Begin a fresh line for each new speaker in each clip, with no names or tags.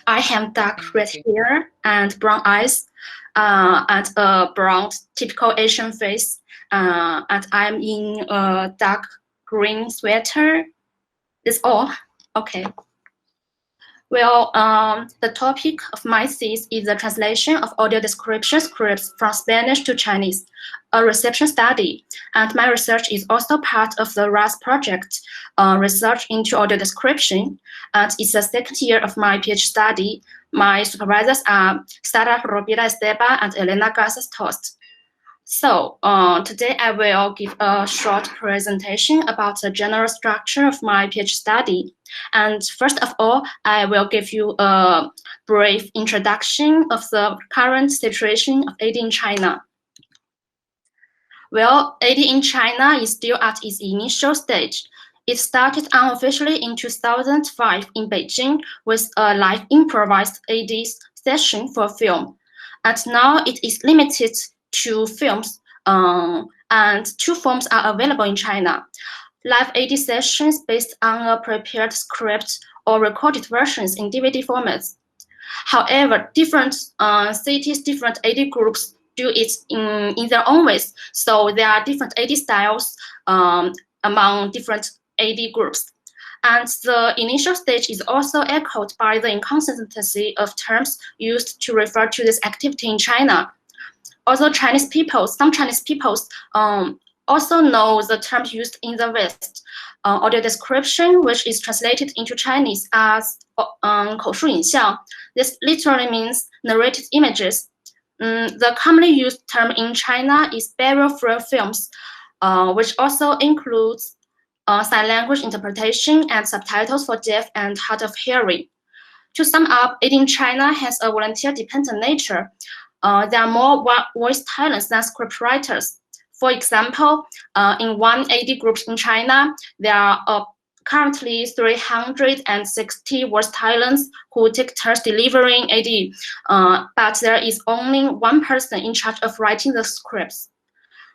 I have dark red hair and brown eyes, and a brown typical Asian face, and I'm in a dark green sweater. That's all. Okay. Well, the topic of my thesis is the translation of audio description scripts from Spanish to Chinese, a reception study. And my research is also part of the RAS project, research into audio description. And it's the second year of my PhD study. My supervisors are Sara Rovira Esteba and Elena Garces Tost. So today I will give a short presentation about the general structure of my PhD study. And first of all, I will give you a brief introduction of the current situation of AD in China. Well, AD in China is still at its initial stage. It started unofficially in 2005 in Beijing with a live improvised AD session for film. And now it is limited to films, and two forms are available in China. Live AD sessions based on a prepared script or recorded versions in DVD formats. However, different cities, different AD groups do it in their own ways. So there are different AD styles among different AD groups. And the initial stage is also echoed by the inconsistency of terms used to refer to this activity in China. Although some Chinese people also know the term used in the West, audio description, which is translated into Chinese as 口述影像. This literally means narrated images. The commonly used term in China is barrier-free films, which also includes sign language interpretation and subtitles for deaf and hard of hearing. To sum up, AD in China has a volunteer-dependent nature. There are more voice talents than script writers. For example, in one AD group in China, there are currently 360 voice talents who take turns delivering AD, but there is only one person in charge of writing the scripts.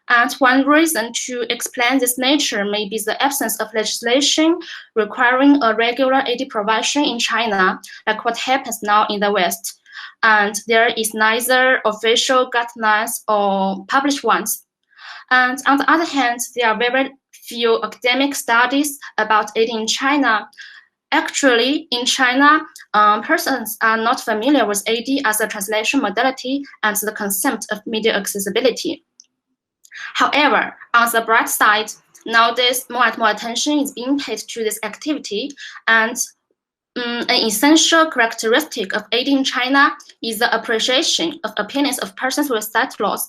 And one reason to explain this nature may be the absence of legislation requiring a regular AD provision in China, like what happens now in the West. And there is neither official guidelines or published ones. And on the other hand, there are very few academic studies about AD in China. Actually, in China, persons are not familiar with AD as a translation modality and the concept of media accessibility. However, on the bright side, nowadays more and more attention is being paid to this activity, and an essential characteristic of AD in China is the appreciation of opinions of persons with sight loss.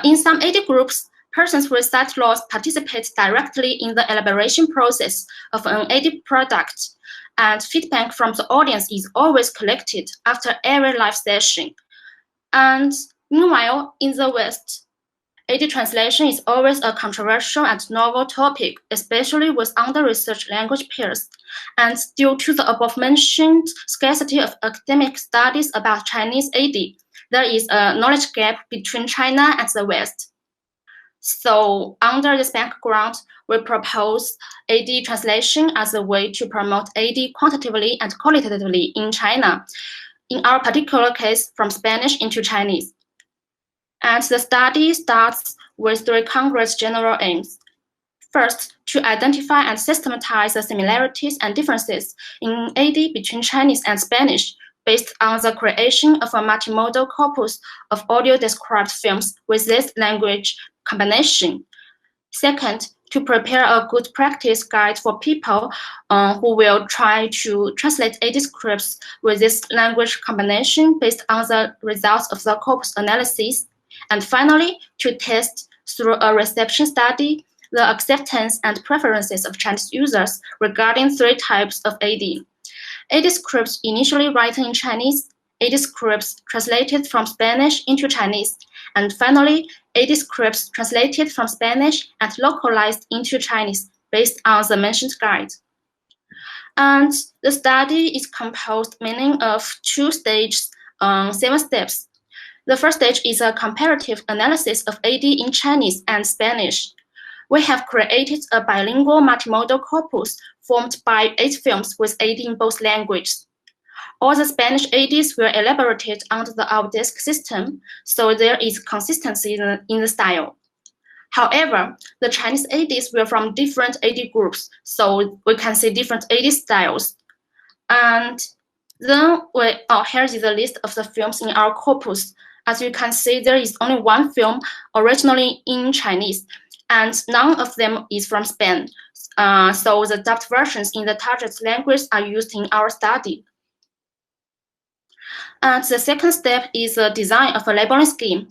In some AD groups, persons with sight loss participate directly in the elaboration process of an AD product, and feedback from the audience is always collected after every live session. And meanwhile, in the West, AD translation is always a controversial and novel topic, especially with under-researched language peers. And due to the above-mentioned scarcity of academic studies about Chinese AD, there is a knowledge gap between China and the West. So under this background, we propose AD translation as a way to promote AD quantitatively and qualitatively in China, in our particular case, from Spanish into Chinese. And the study starts with three concrete general aims. First, to identify and systematize the similarities and differences in AD between Chinese and Spanish, based on the creation of a multimodal corpus of audio-described films with this language combination. Second, to prepare a good practice guide for people who will try to translate AD scripts with this language combination based on the results of the corpus analysis. And finally, to test through a reception study the acceptance and preferences of Chinese users regarding three types of AD. AD scripts initially written in Chinese, AD scripts translated from Spanish into Chinese, and finally, AD scripts translated from Spanish and localized into Chinese based on the mentioned guide. And the study is composed mainly of two stages, 7 steps. The first stage is a comparative analysis of AD in Chinese and Spanish. We have created a bilingual multimodal corpus formed by 8 films with AD in both languages. All the Spanish ADs were elaborated under the Autodesk system, so there is consistency in the style. However, the Chinese ADs were from different AD groups, so we can see different AD styles. And then here is the list of the films in our corpus. As you can see, there is only one film originally in Chinese, and none of them is from Spain. So the dubbed versions in the target language are used in our study. And the second step is the design of a labeling scheme.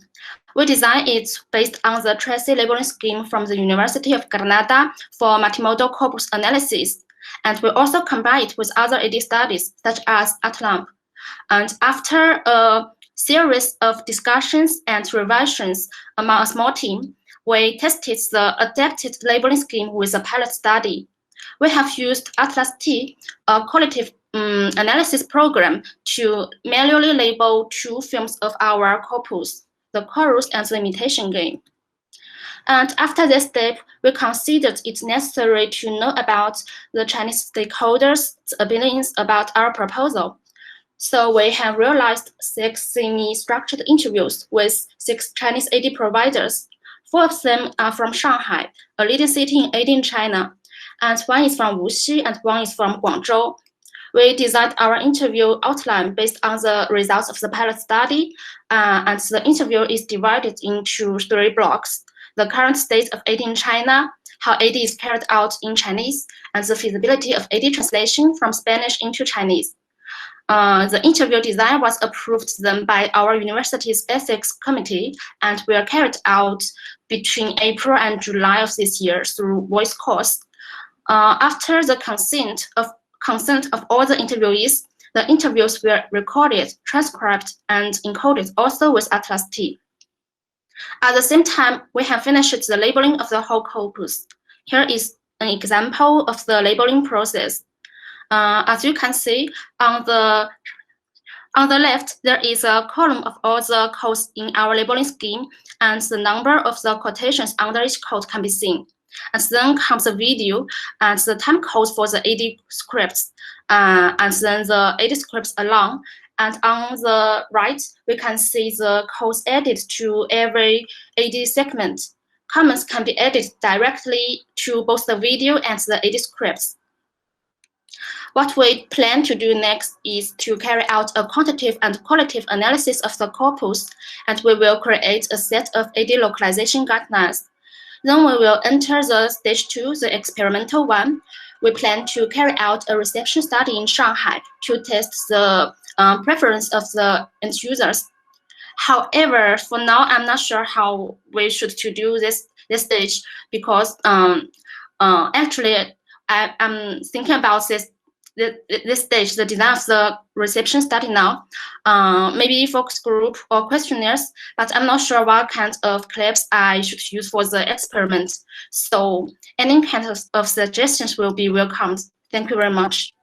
We designed it based on the Tracy labeling scheme from the University of Granada for multimodal corpus analysis. And we also combine it with other AD studies, such as ATLAMP. And after a series of discussions and revisions among a small team, we tested the adapted labeling scheme with a pilot study. We have used Atlas T, a qualitative analysis program, to manually label two films of our corpus, the chorus and the imitation game. And after this step, we considered it necessary to know about the Chinese stakeholders' opinions about our proposal. So we have realized 6 semi-structured interviews with 6 Chinese AD providers. 4 of them are from Shanghai, a leading city in AD in China, and 1 is from Wuxi and 1 is from Guangzhou. We designed our interview outline based on the results of the pilot study, and the interview is divided into 3 blocks: the current state of AD in China, how AD is carried out in Chinese, and the feasibility of AD translation from Spanish into Chinese. The interview design was approved then by our university's ethics committee and were carried out between April and July of this year through voice calls. After the consent of all the interviewees, the interviews were recorded, transcribed, and encoded also with Atlas T. At the same time, we have finished the labeling of the whole corpus. Here is an example of the labeling process. As you can see, on the left, there is a column of all the codes in our labeling scheme, and the number of the quotations under each code can be seen. And then comes the video and the time codes for the AD scripts, and then the AD scripts along. And on the right, we can see the codes added to every AD segment. Comments can be added directly to both the video and the AD scripts. What we plan to do next is to carry out a quantitative and qualitative analysis of the corpus, and we will create a set of AD localization guidelines. Then we will enter the stage 2, the experimental one. We plan to carry out a reception study in Shanghai to test the preference of the end users. However, for now, I'm not sure how we should to do this stage, because actually I'm thinking about this stage, the design of the reception study now, maybe focus group or questionnaires, but I'm not sure what kind of clips I should use for the experiment. So any kind of suggestions will be welcomed. Thank you very much.